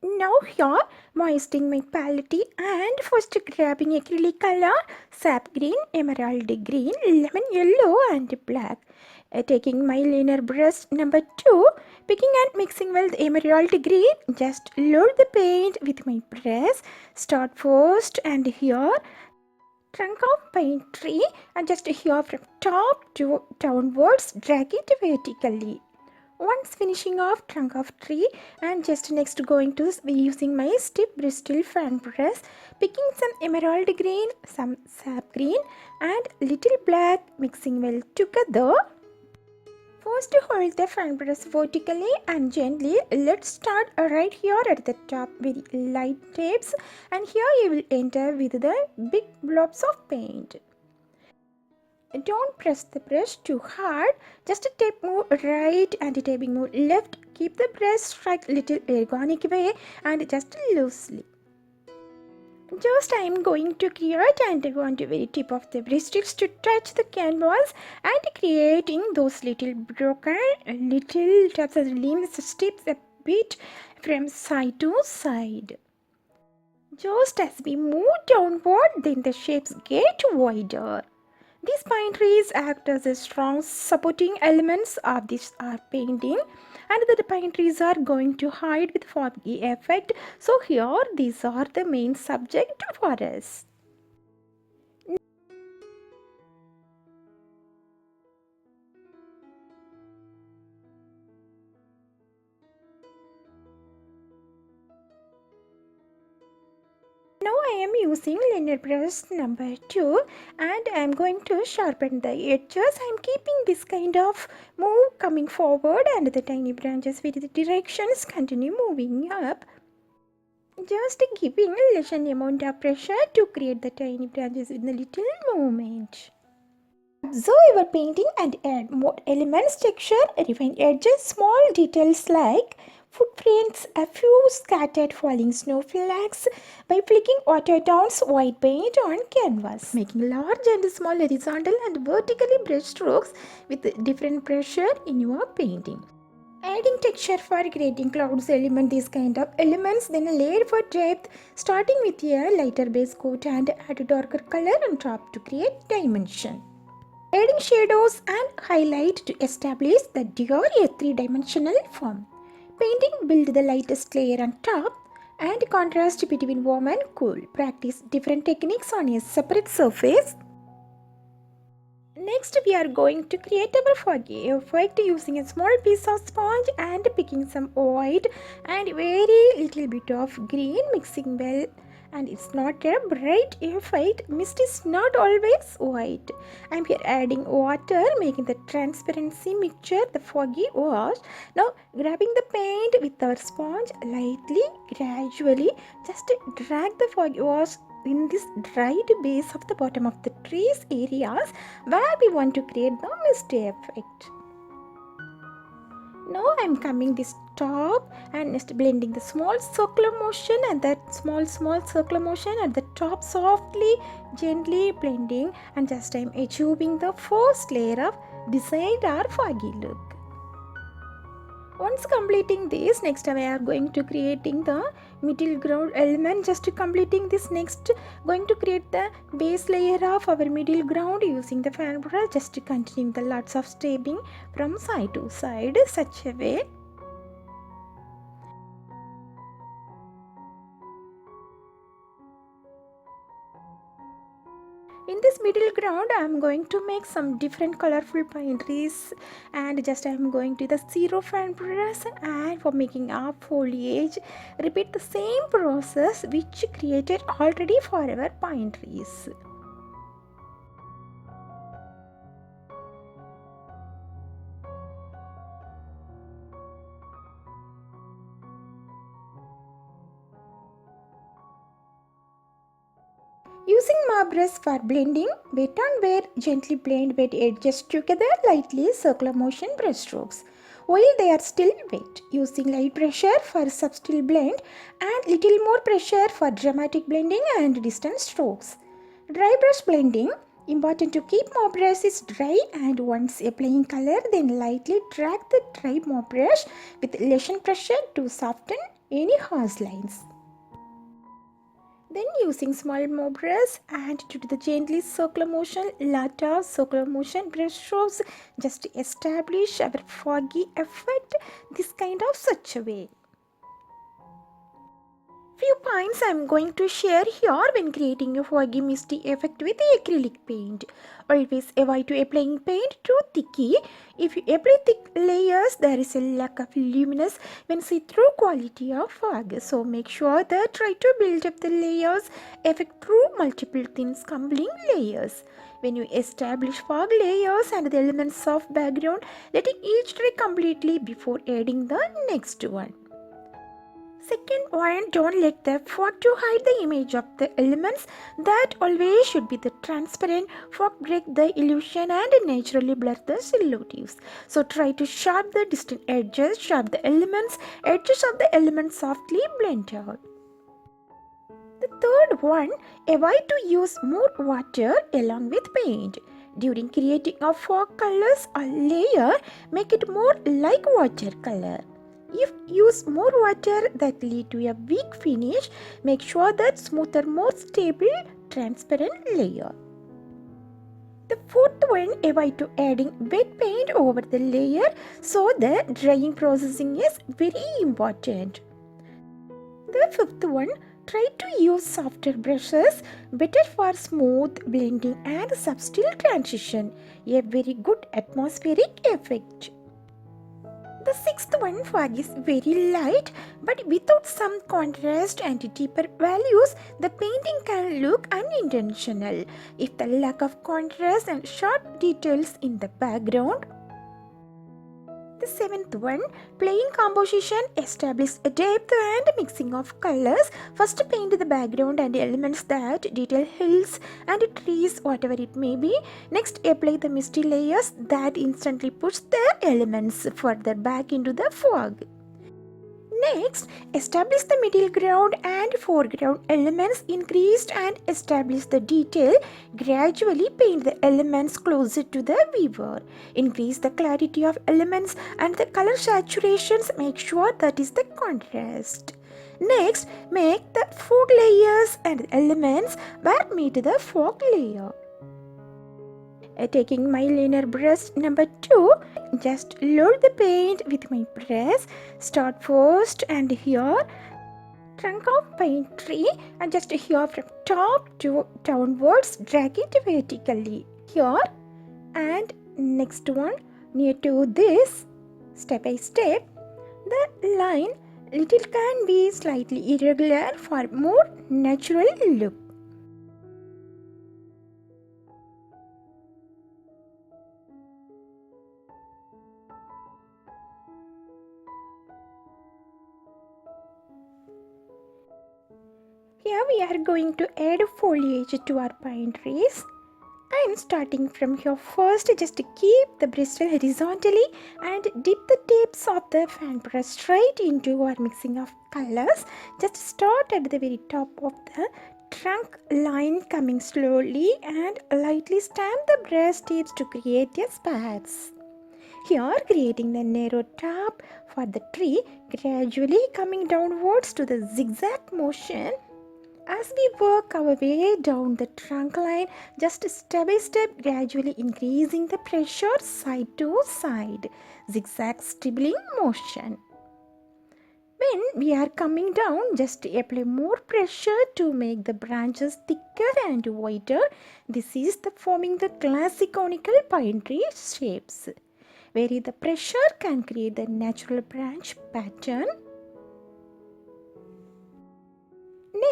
Now here, moistening my palette and first grabbing acrylic color, sap green, emerald green, lemon yellow and black. Taking my liner brush number 2, picking and mixing with emerald green, just load the paint with my brush, start first and here, trunk of pine tree and just here from top to downwards, drag it vertically. Once finishing off trunk of tree and just next going to be using my stiff bristle fan brush, picking some emerald green, some sap green and little black, mixing well together. First hold the fan brush vertically and gently. Let's start right here at the top with light tips and here you will enter with the big blobs of paint. Don't press the brush too hard, just tape move right and taping move left. Keep the brush strike little ergonic way and just loosely. Just I am going to create and go on to very tip of the bristles to touch the canvas and creating those little broken little tabs and limbs strips a bit from side to side. Just as we move downward, then the shapes get wider. These pine trees act as a strong supporting elements of this art painting, and the pine trees are going to hide with foggy effect. So here these are the main subject for us. Now I am using liner brush number 2 and I am going to sharpen the edges. I am keeping this kind of move coming forward and the tiny branches with the directions continue moving up. Just giving a little amount of pressure to create the tiny branches with a little movement. Observe your painting and add more elements, texture, refine edges, small details like footprints, a few scattered falling snowflakes by flicking watered down white paint on canvas. Making large and small horizontal and vertically brush strokes with different pressure in your painting. Adding texture for creating clouds element, these kind of elements, then a layer for depth, starting with a lighter base coat and add a darker color on top to create dimension. Adding shadows and highlight to establish that you are a three-dimensional form. Painting build the lightest layer on top and contrast between warm and cool. Practice different techniques on a separate surface. Next, we are going to create our foggy effect using a small piece of sponge and picking some white and very little bit of green, mixing well. And it's not a bright effect. Mist is not always white. I'm here adding water, making the transparency mixture the foggy wash. Now grabbing the paint with our sponge lightly, gradually, just drag the foggy wash in this dried base of the bottom of the trees areas where we want to create the misty effect. Now I am coming this top and just blending the small circular motion and that small circular motion at the top, softly gently blending, and just I am achieving the first layer of designed or foggy look. Once completing this, next we are going to creating the middle ground element. Just completing this, next going to create the base layer of our middle ground using the fan brush. Just continuing the lots of stepping from side to side such a way. In this middle ground, I am going to make some different colorful pine trees, and just I am going to the zero fan brush, and for making our foliage, repeat the same process which created already for our pine trees. Using my brush for blending, wet on wet, gently blend wet edges together lightly, circular motion brush strokes. While they are still wet, using light pressure for subtle blend and little more pressure for dramatic blending and distant strokes. Dry brush blending, important to keep mop brushes dry, and once applying color, then lightly drag the dry mop brush with lesson pressure to soften any harsh lines. Then using small move brush and to do the gently circular motion, latter circular motion brush strokes just to establish our foggy effect this kind of such a way. Few points I am going to share here when creating a foggy misty effect with acrylic paint. Always avoid to applying paint too thickly. If you apply thick layers, there is a lack of luminous when see-through quality of fog. So make sure that try to build up the layers effect through multiple thin scumbling layers. When you establish fog layers and the elements of background, let each dry completely before adding the next one. Second one, don't let the fog to hide the image of the elements. That always should be the transparent. Fog break the illusion and naturally blur the silhouettes. So try to sharp the distant edges, sharp the elements, edges of the elements softly blend out. The third one, avoid to use more water along with paint. During creating a fog colors or layer, make it more like watercolor. If use more water that lead to a weak finish, make sure that smoother, more stable, transparent layer. The fourth one, avoid to adding wet paint over the layer, so the drying processing is very important. The fifth one, try to use softer brushes, better for smooth blending and subtle transition, a very good atmospheric effect. The sixth one, fog is very light, but without some contrast and deeper values, the painting can look unintentional. If the lack of contrast and sharp details in the background. The seventh one, playing composition, establish a depth and mixing of colors. First paint the background and elements that detail hills and trees, whatever it may be. Next apply the misty layers that instantly push the elements further back into the fog. Next, establish the middle ground and foreground elements increased and establish the detail. Gradually paint the elements closer to the viewer. Increase the clarity of elements and the color saturations. Make sure that is the contrast. Next, make the fog layers and elements where meet the fog layer. Taking my liner brush number 2, just load the paint with my brush. Start first and here trunk of paint tree and just here from top to downwards drag it vertically here, and next one near to this step by step the line little can be slightly irregular for more natural look. Here we are going to add foliage to our pine trees. I am starting from here first. Just keep the bristle horizontally and dip the tips of the fan brush straight into our mixing of colors. Just start at the very top of the trunk line, coming slowly and lightly stamp the brush tips to create a spats. Here creating the narrow top for the tree, gradually coming downwards to the zigzag motion. As we work our way down the trunk line, just step by step, gradually increasing the pressure side to side, zigzag stippling motion. When we are coming down, just apply more pressure to make the branches thicker and wider. This is the forming the classic conical pine tree shapes, where the pressure can create the natural branch pattern.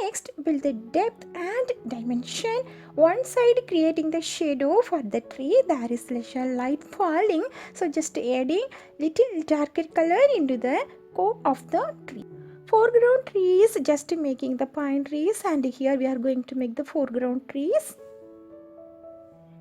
Next, build the depth and dimension. One side creating the shadow for the tree. There is lesser light falling, so just adding little darker color into the core of the tree. Foreground trees, just making the pine trees, and here we are going to make the foreground trees.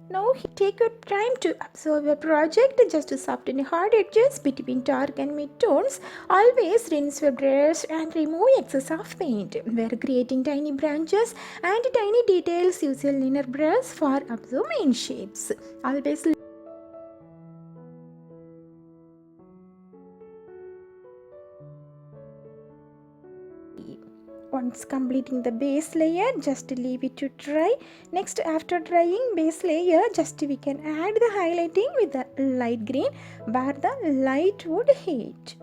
Now take your time to observe your project. Just soften hard edges between dark and mid tones. Always rinse your brush and remove excess of paint. We are creating tiny branches and tiny details. Use your liner brush for observe main shapes. Always Once completing the base layer, just leave it to dry. Next, after drying base layer, just we can add the highlighting with the light green where the light would hit.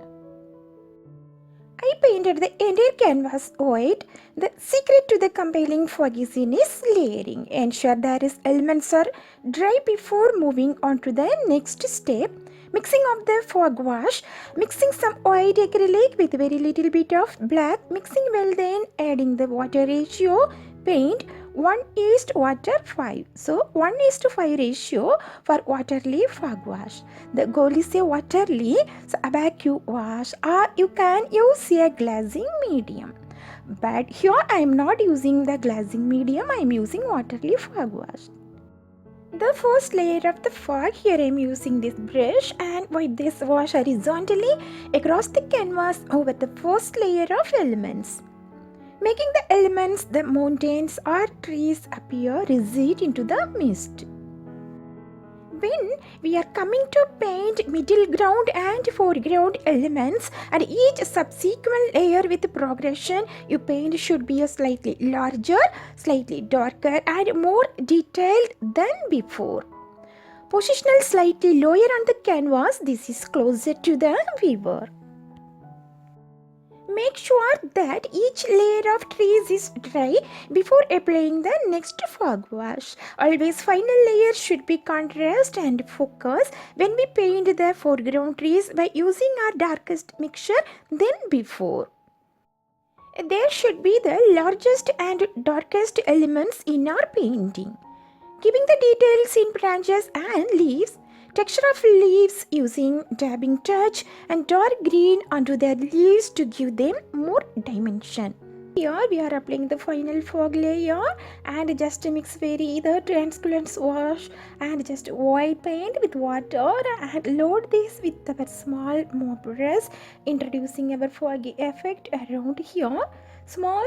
I painted the entire canvas white. The secret to the compelling foggy scene is layering. Ensure there is elements are dry before moving on to the next step. Mixing of the fog wash, mixing some white acrylic with very little bit of black, mixing well, then adding the water ratio, paint 1:water 5. So 1:5 ratio for waterly fog wash. The goal is a waterly, so vacuum wash, or you can use a glazing medium. But here I am not using the glazing medium, I am using waterly fog wash. The first layer of the fog, here I am using this brush and wipe this wash horizontally across the canvas over the first layer of elements. Making the elements, the mountains or trees appear recede into the mist. When we are coming to paint middle ground and foreground elements, and each subsequent layer with progression you paint should be a slightly larger, slightly darker and more detailed than before. Positional slightly lower on the canvas, this is closer to the viewer. Make sure that each layer of trees is dry before applying the next fog wash. Always final layer should be contrast and focus when we paint the foreground trees by using our darkest mixture than before. There should be the largest and darkest elements in our painting. Keeping the details in branches and leaves, texture of leaves using dabbing touch and dark green onto the leaves to give them more dimension. Here we are applying the final fog layer and just mix the translucent wash and just white paint with water and load this with our small mop brush, introducing our foggy effect around here. Small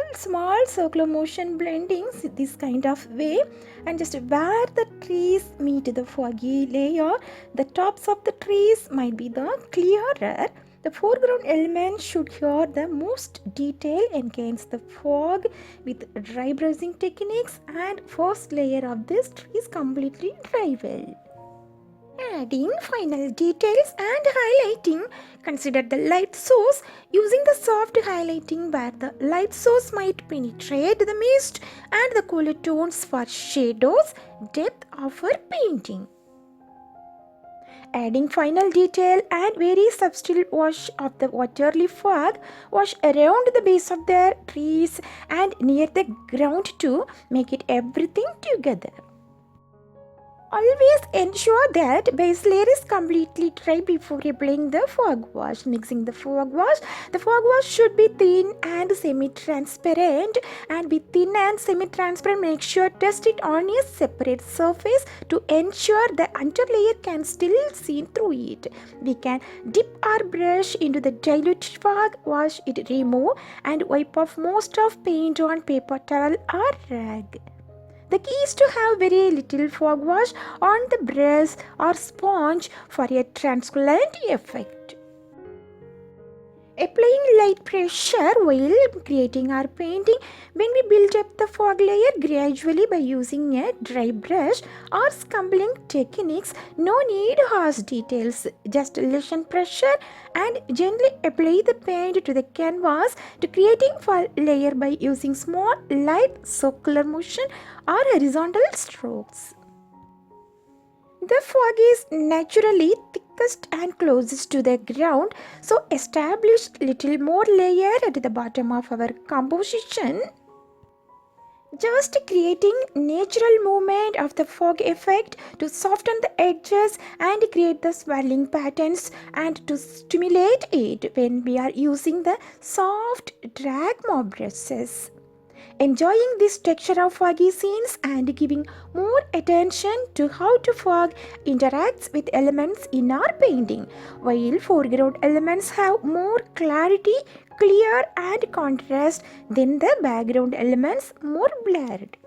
circular motion blendings this kind of way, and just where the trees meet the foggy layer, the tops of the trees might be the clearer. The foreground elements should have the most detail against the fog with dry brushing techniques, and first layer of this tree is completely dry well. Adding final details and highlighting, consider the light source using the soft highlighting where the light source might penetrate the mist, and the cooler tones for shadows, depth of our painting. Adding final detail and very subtle wash of the waterly fog, wash around the base of the trees and near the ground to make it everything together. Always ensure that base layer is completely dry before applying the fog wash. Mixing the fog wash should be thin and semi-transparent, and be thin and semi-transparent. Make sure test it on a separate surface to ensure the underlayer can still see through it. We can dip our brush into the dilute fog, wash it, remove and wipe off most of paint on paper towel or rag. The key is to have very little fog wash on the brush or sponge for a translucent effect. Applying light pressure while creating our painting. When we build up the fog layer gradually by using a dry brush or scumbling techniques, no need harsh details, just lessen pressure and gently apply the paint to the canvas to creating fog layer by using small light circular motion or horizontal strokes. The fog is naturally thickest and closest to the ground, so establish little more layer at the bottom of our composition. Just creating natural movement of the fog effect to soften the edges and create the swirling patterns and to stimulate it when we are using the soft drag mop brushes. Enjoying this texture of foggy scenes and giving more attention to how the fog interacts with elements in our painting, while foreground elements have more clarity, clear and contrast than the background elements more blurred.